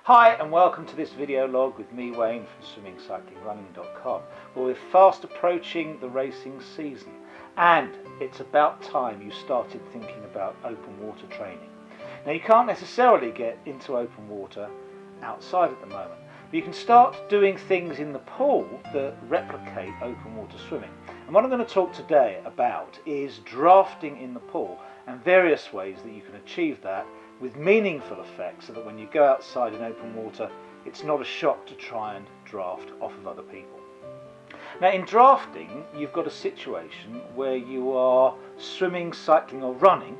Hi and welcome to this video log with me, Wayne, from SwimCycleRunning.com, where we're fast approaching the racing season and it's about time you started thinking about open water training. Now, you can't necessarily get into open water outside at the moment, but you can start doing things in the pool that replicate open water swimming. And what I'm going to talk today about is drafting in the pool and various ways that you can achieve that with meaningful effects, so that when you go outside in open water, it's not a shock to try and draft off of other people. Now, in drafting, you've got a situation where you are swimming, cycling or running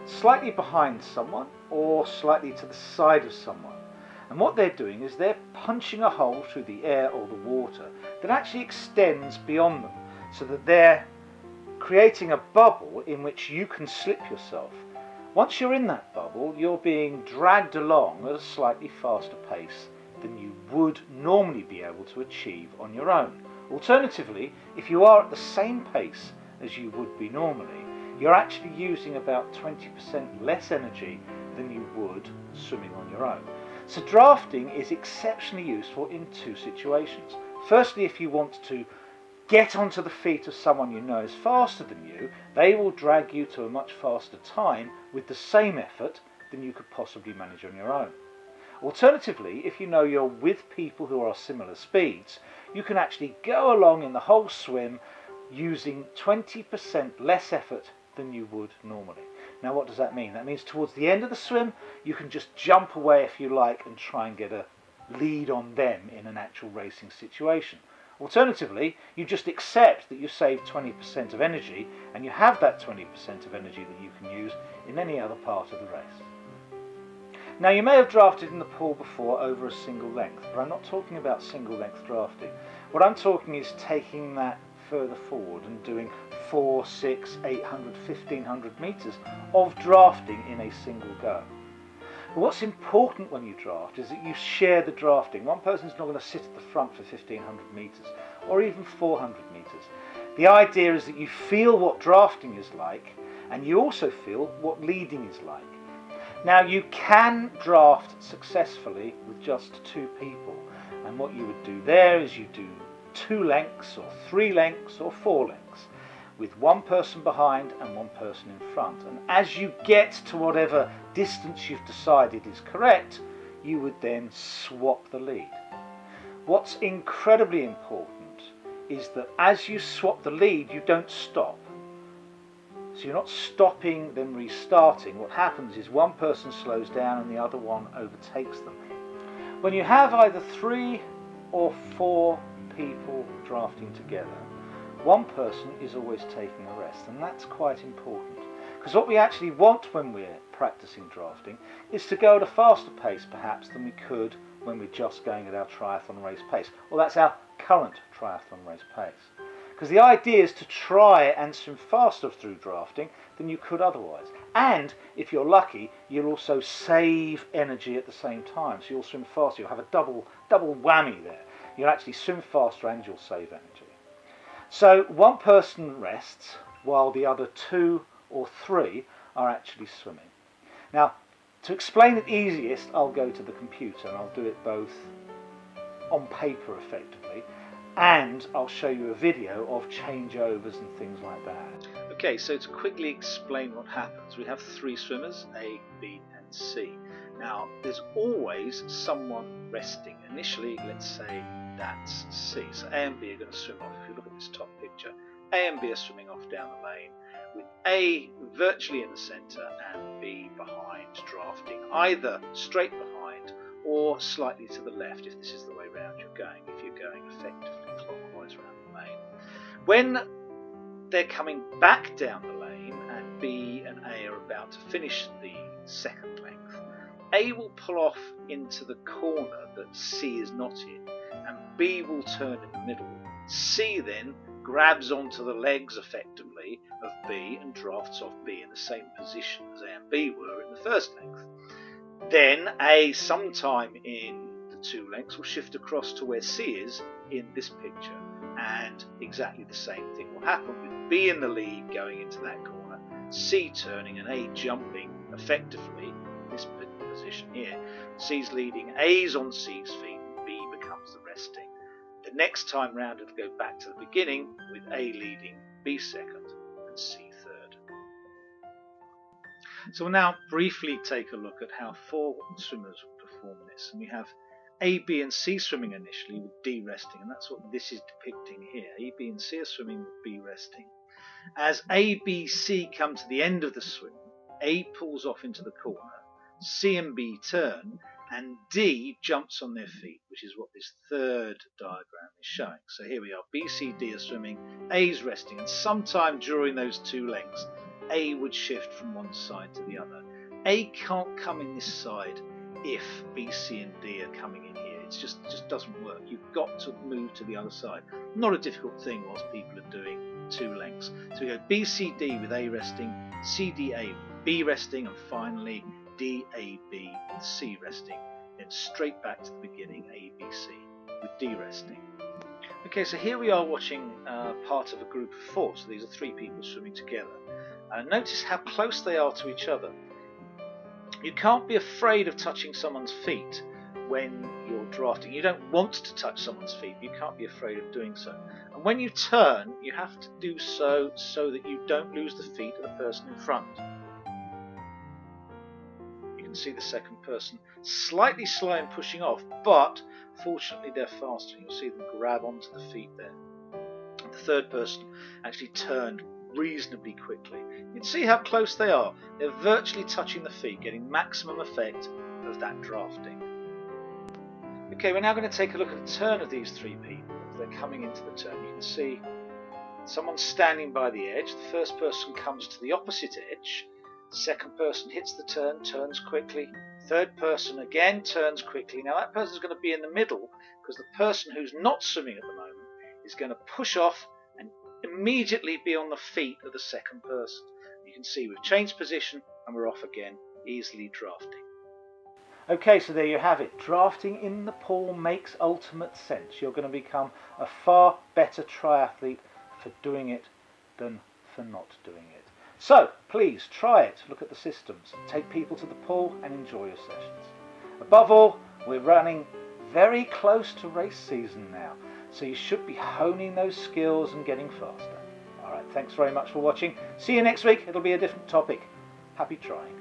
slightly behind someone or slightly to the side of someone. And what they're doing is they're punching a hole through the air or the water that actually extends beyond them, so that they're creating a bubble in which you can slip yourself. Once you're in that bubble, you're being dragged along at a slightly faster pace than you would normally be able to achieve on your own. Alternatively, if you are at the same pace as you would be normally, you're actually using about 20% less energy than you would swimming on your own. So drafting is exceptionally useful in two situations. Firstly, if you want to get onto the feet of someone you know is faster than you, they will drag you to a much faster time with the same effort than you could possibly manage on your own. Alternatively, if you know you're with people who are similar speeds, you can actually go along in the whole swim using 20% less effort than you would normally. Now, what does that mean? That means towards the end of the swim, you can just jump away if you like and try and get a lead on them in an actual racing situation. Alternatively, you just accept that you saved 20% of energy, and you have that 20% of energy that you can use in any other part of the race. Now, you may have drafted in the pool before over a single length, but I'm not talking about single length drafting. What I'm talking is taking that further forward and doing 400, 600, 800, 1500 meters of drafting in a single go. But what's important when you draft is that you share the drafting. One person's not going to sit at the front for 1500 meters or even 400 meters. The idea is that you feel what drafting is like, and you also feel what leading is like. Now, you can draft successfully with just two people, and what you would do there is you do 2 lengths or 3 lengths or 4 lengths, with one person behind and one person in front. And as you get to whatever distance you've decided is correct, you would then swap the lead. What's incredibly important is that as you swap the lead, you don't stop. So you're not stopping then restarting. What happens is one person slows down and the other one overtakes them. When you have either 3 or 4 people drafting together, one person is always taking a rest, and that's quite important, because what we actually want when we're practicing drafting is to go at a faster pace perhaps than we could when we're just going at our triathlon race pace. Well, that's our current triathlon race pace, because the idea is to try and swim faster through drafting than you could otherwise. And if you're lucky, you'll also save energy at the same time, so you'll swim faster. You'll have a double whammy there. You'll actually swim faster and you'll save energy. So one person rests while the other 2 or 3 are actually swimming. Now, to explain it easiest, I'll go to the computer and I'll do it both on paper effectively, and I'll show you a video of changeovers and things like that. Okay, so to quickly explain what happens, we have 3 swimmers, A, B and C. Now, there's always someone resting. Initially, let's say that's C. So A and B are going to swim off. If you look at this top picture, A and B are swimming off down the lane, with A virtually in the centre and B behind, drafting either straight behind or slightly to the left if this is the way round you're going, if you're going effectively clockwise around the lane. When they're coming back down the lane and B and A are about to finish the second length, A will pull off into the corner that C is not in, and B will turn in the middle. C then grabs onto the legs effectively of B and drafts off B in the same position as A and B were in the first length. Then A, sometime in the 2 lengths, will shift across to where C is in this picture, and exactly the same thing will happen with B in the lead going into that corner, C turning and A jumping effectively this position here. C's leading, A's on C's feet, and B becomes the resting. The next time round it'll go back to the beginning with A leading, B second and C third. So we'll now briefly take a look at how 4 swimmers perform this. And we have A, B and C swimming initially with D resting, and that's what this is depicting here. A, B and C are swimming with B resting. As A, B, C come to the end of the swim, A pulls off into the corner, C and B turn, and D jumps on their feet, which is what this third diagram is showing. So here we are, B, C, D are swimming, A's resting, and sometime during those 2 lengths, A would shift from one side to the other. A can't come in this side if B, C and D are coming in here. It just doesn't work. You've got to move to the other side. Not a difficult thing whilst people are doing 2 lengths. So we go B, C, D with A resting, C, D, A with B resting, and finally D, A, B with C resting. Then straight back to the beginning, A, B, C with D resting. Okay, so here we are watching part of a group of 4. So these are 3 people swimming together. Notice how close they are to each other. You can't be afraid of touching someone's feet when you're drafting. You don't want to touch someone's feet. You can't be afraid of doing so. And when you turn, you have to do so that you don't lose the feet of the person in front. You can see the second person slightly slow in pushing off, but fortunately they're faster. You'll see them grab onto the feet there. And the third person actually turned reasonably quickly. You can see how close they are. They're virtually touching the feet, getting maximum effect of that drafting. Okay, we're now going to take a look at the turn of these 3 people as they're coming into the turn. You can see someone standing by the edge. The first person comes to the opposite edge. The second person hits the turn, turns quickly. Third person again turns quickly. Now that person's going to be in the middle because the person who's not swimming at the moment is going to push off and immediately be on the feet of the second person. You can see we've changed position and we're off again, easily drafting. Okay, so there you have it. Drafting in the pool makes ultimate sense. You're going to become a far better triathlete for doing it than for not doing it. So please try it. Look at the systems. Take people to the pool and enjoy your sessions. Above all, we're running very close to race season now, so you should be honing those skills and getting faster. Alright, thanks very much for watching. See you next week. It'll be a different topic. Happy trying.